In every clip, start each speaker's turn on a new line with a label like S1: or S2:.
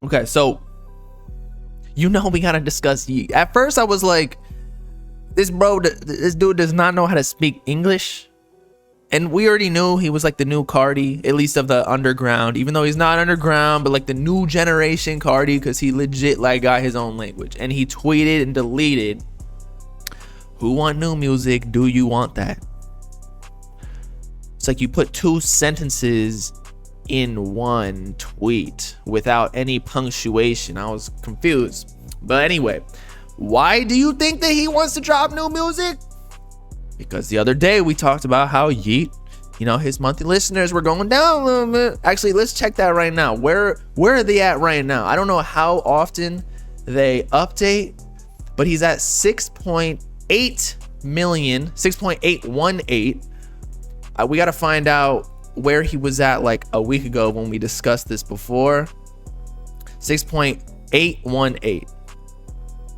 S1: Okay, so you know we gotta discuss Yeat. At first I was like, this dude does not know how to speak English. And we already knew he was like the new Cardi, at least of the underground, even though he's not underground, but like the new generation Cardi, because he legit like got his own language. And he tweeted and deleted, "Who want new music? Do you want that?" It's like you put two sentences in one tweet without any punctuation. I was confused. But anyway, why do you think that he wants to drop new music? Because the other day we talked about how Yeat, you know, his monthly listeners were going down a little bit. Actually, let's check that right now. Where are they at right now? I don't know how often they update, but he's at 6.8 million, 6.818. We got to find out where he was at like a week ago when we discussed this before. 6.818.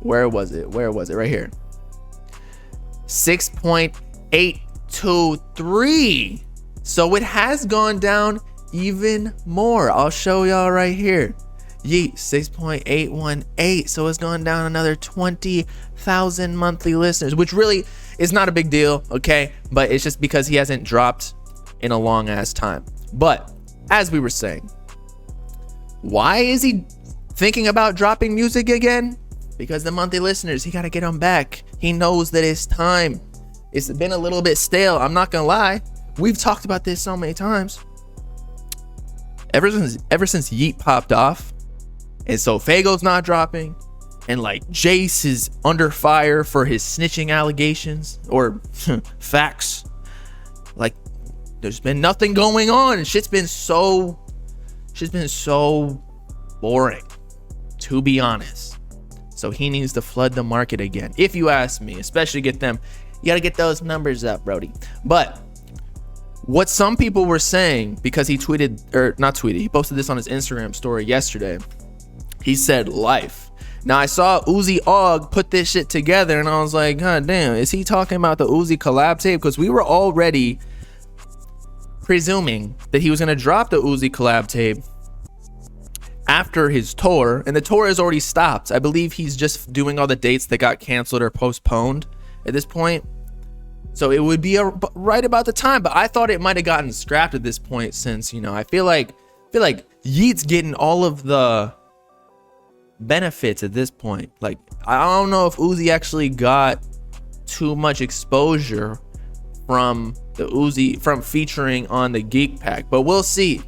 S1: Where was it? Right here. 6.823. So it has gone down even more. I'll show y'all right here. Yeat 6.818. So it's gone down another 20,000 monthly listeners, which really is not a big deal, okay? But it's just because he hasn't dropped in a long ass time. But as we were saying, why is he thinking about dropping music again? Because the monthly listeners, he got to get them back. He knows that it's time. It's been a little bit stale. I'm not going to lie. We've talked about this so many times. Ever since Yeat popped off, and so Fago's not dropping, and like Jace is under fire for his snitching allegations or facts. Like there's been nothing going on, and shit's been so boring, to be honest. So he needs to flood the market again, if you ask me, especially get them. You got to get those numbers up, Brody. But what some people were saying, because he tweeted, or not tweeted, he posted this on his Instagram story yesterday. He said life. Now I saw Uzi Og put this shit together and I was like, God damn, is he talking about the Uzi collab tape? Because we were already presuming that he was going to drop the Uzi collab tape after his tour, and the tour has already stopped. I believe he's just doing all the dates that got canceled or postponed at this point. So it would be right about the time, but I thought it might have gotten scrapped at this point, since, you know, I feel like Yeat's getting all of the benefits at this point. Like, I don't know if Uzi actually got too much exposure from featuring on the Geek Pack, but we'll see.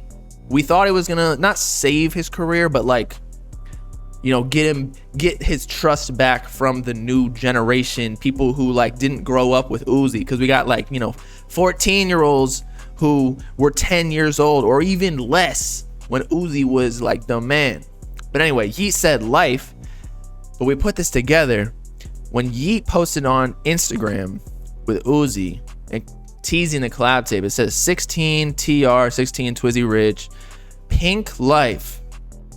S1: We thought it was gonna not save his career, but like, you know, get his trust back from the new generation, people who like didn't grow up with Uzi, because we got like, you know, 14-year-olds who were 10 years old or even less when Uzi was like the man. But anyway, Yeat said life, but we put this together when Yeat posted on Instagram with Uzi and teasing the collab tape. It says 16 TR, 16 Twizzy Rich, PinkLyfë.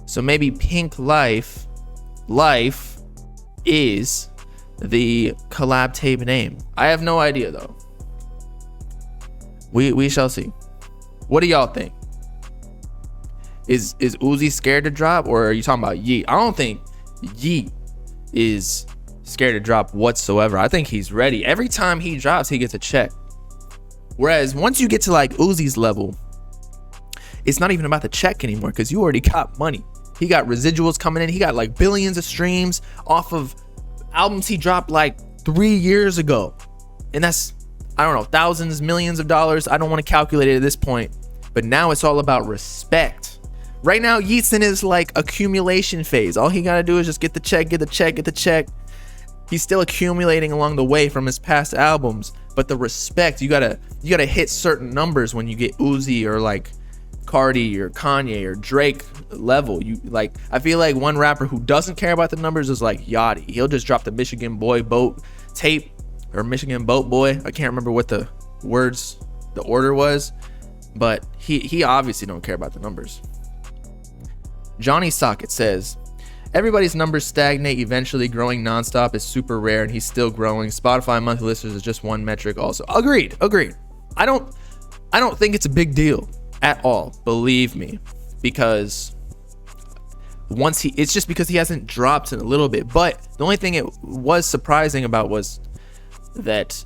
S1: So maybe PinkLyfë is the collab tape name. I have no idea though. We shall see. What do y'all think? Is Uzi scared to drop, or are you talking about Yeat? I don't think Yeat is scared to drop whatsoever. I think he's ready. Every time he drops, he gets a check. Whereas once you get to like Uzi's level, it's not even about the check anymore, because you already got money. He got residuals coming in. He got like billions of streams off of albums he dropped like 3 years ago. And that's, I don't know, thousands, millions of dollars. I don't want to calculate it at this point. But now it's all about respect. Right now, Yeat's in his like accumulation phase. All he got to do is just get the check, get the check, get the check. He's still accumulating along the way from his past albums. But the respect, you gotta hit certain numbers when you get Uzi or like Cardi or Kanye or Drake level. You like, I feel like one rapper who doesn't care about the numbers is like Yachty. He'll just drop the Michigan Boy Boat tape, or Michigan Boat Boy. I can't remember what the order was, but he obviously don't care about the numbers. Johnny Socket says, everybody's numbers stagnate, eventually growing nonstop is super rare, and he's still growing. Spotify monthly listeners is just one metric also. Agreed. I don't think it's a big deal at all, believe me, because it's just because he hasn't dropped in a little bit. But the only thing it was surprising about was that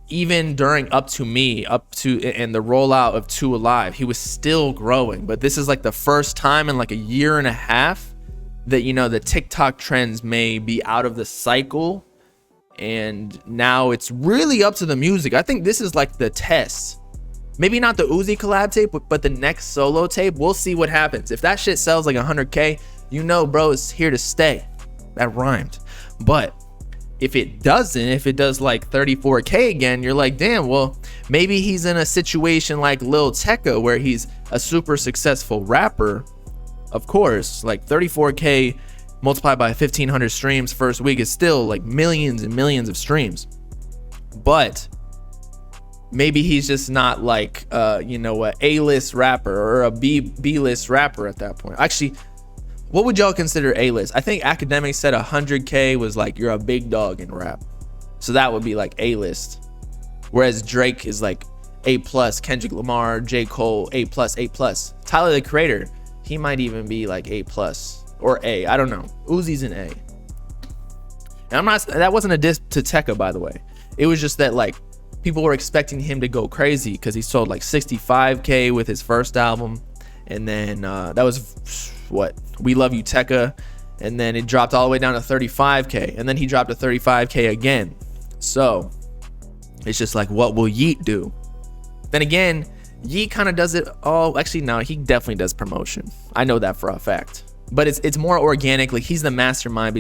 S1: even during up to and the rollout of 2 Alive, he was still growing. But this is like the first time in like a year and a half that, you know, the TikTok trends may be out of the cycle, and now it's really up to the music. I think this is like the test. Maybe not the Uzi collab tape, but the next solo tape, we'll see what happens. If that shit sells like 100K, you know, bro, it's here to stay. That rhymed. But if it doesn't, if it does like 34K again, you're like, damn, well, maybe he's in a situation like Lil Tecca where he's a super successful rapper. Of course, like 34K multiplied by 1,500 streams first week is still like millions and millions of streams. But maybe he's just not like, you know, a A-list rapper or a B-list rapper at that point. Actually, what would y'all consider A-list? I think Academics said 100K was like you're a big dog in rap. So that would be like A-list. Whereas Drake is like A+, Kendrick Lamar, J. Cole, A+, A+. Tyler, the Creator, he might even be like A+ or A. I don't know. Uzi's an A. And that wasn't a diss to Tecca, by the way. It was just that like people were expecting him to go crazy because he sold like 65K with his first album. And then that was what? We Love You Tecca. And then it dropped all the way down to 35K. And then he dropped to 35K again. So it's just like, what will Yeat do? Then again, Yeat kind of does it all. Actually, no, he definitely does promotion. I know that for a fact. But it's more organic. Like he's the mastermind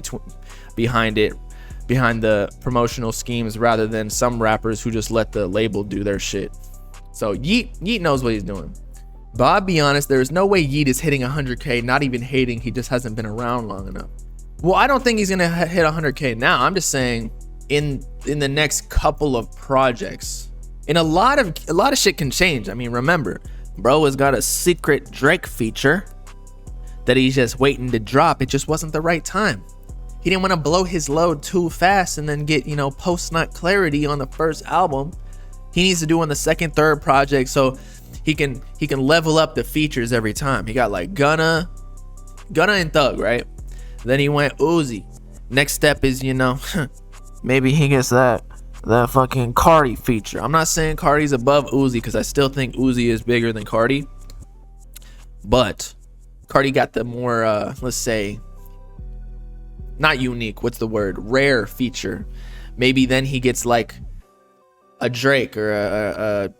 S1: behind the promotional schemes rather than some rappers who just let the label do their shit. So Yeat knows what he's doing. But I'll be honest, there's no way Yeat is hitting 100K, not even hating. He just hasn't been around long enough. Well, I don't think he's going to hit 100K now. I'm just saying in the next couple of projects. And a lot of shit can change. I mean, remember, bro has got a secret Drake feature that he's just waiting to drop. It just wasn't the right time. He didn't want to blow his load too fast and then get, you know, post-nut clarity on the first album. He needs to do on the second, third project so he can level up the features every time. He got like Gunna and Thug, right? Then he went Uzi. Next step is, you know, maybe he gets that fucking Cardi feature. I'm not saying Cardi's above Uzi because I still think Uzi is bigger than Cardi. But Cardi got the more, let's say, not unique, what's the word? Rare feature. Maybe then he gets like a Drake or a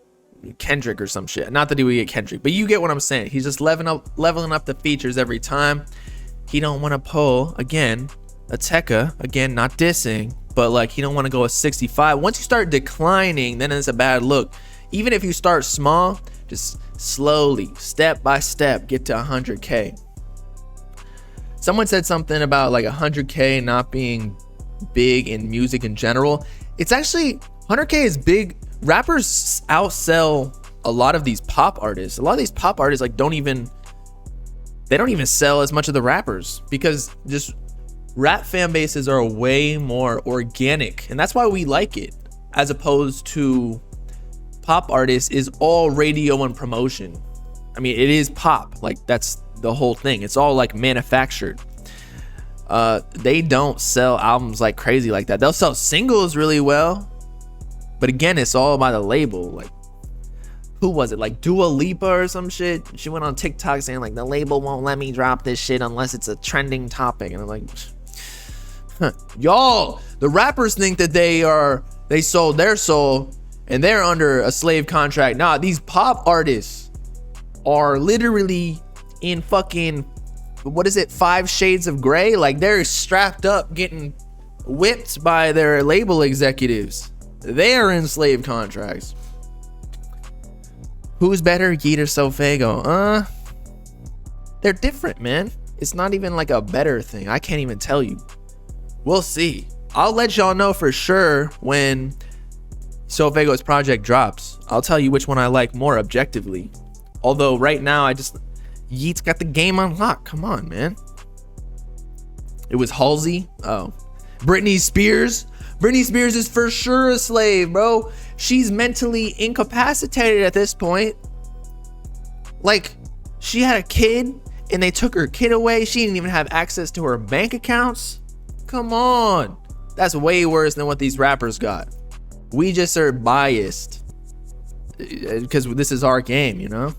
S1: Kendrick or some shit. Not that he would get Kendrick, but you get what I'm saying. He's just leveling up the features every time. He don't want to pull, again, a Tecca, again, not dissing, but like he don't want to go a 65. Once you start declining, then it's a bad look. Even if you start small, just slowly, step by step, get to 100K. Someone said something about like 100K not being big in music in general. It's actually, 100K is big. Rappers outsell a lot of these pop artists. A lot of these pop artists like don't even sell as much of the rappers because just rap fan bases are way more organic, and that's why we like it, as opposed to pop artists is all radio and promotion. I mean, it is pop, like that's the whole thing. It's all like manufactured. They don't sell albums like crazy like that. They'll sell singles really well, but again, it's all by the label. Like, who was it? Like Dua Lipa or some shit. She went on TikTok saying like the label won't let me drop this shit unless it's a trending topic. And I'm like, y'all, the rappers think that they sold their soul and they're under a slave contract. Nah, these pop artists are literally in fucking, what is it, 5 Shades of Grey? Like they're strapped up getting whipped by their label executives. They are in slave contracts. Who's better, Yeat or Sofego? They're different, man. It's not even like a better thing. I can't even tell you. We'll see. I'll let y'all know for sure when Sofego's project drops. I'll tell you which one I like more objectively. Although right now, Yeat's got the game on lock. Come on, man. It was Halsey. Oh. Britney Spears. Britney Spears is for sure a slave, bro. She's mentally incapacitated at this point. Like, she had a kid and they took her kid away. She didn't even have access to her bank accounts. Come on. That's way worse than what these rappers got. We just are biased because this is our game, you know?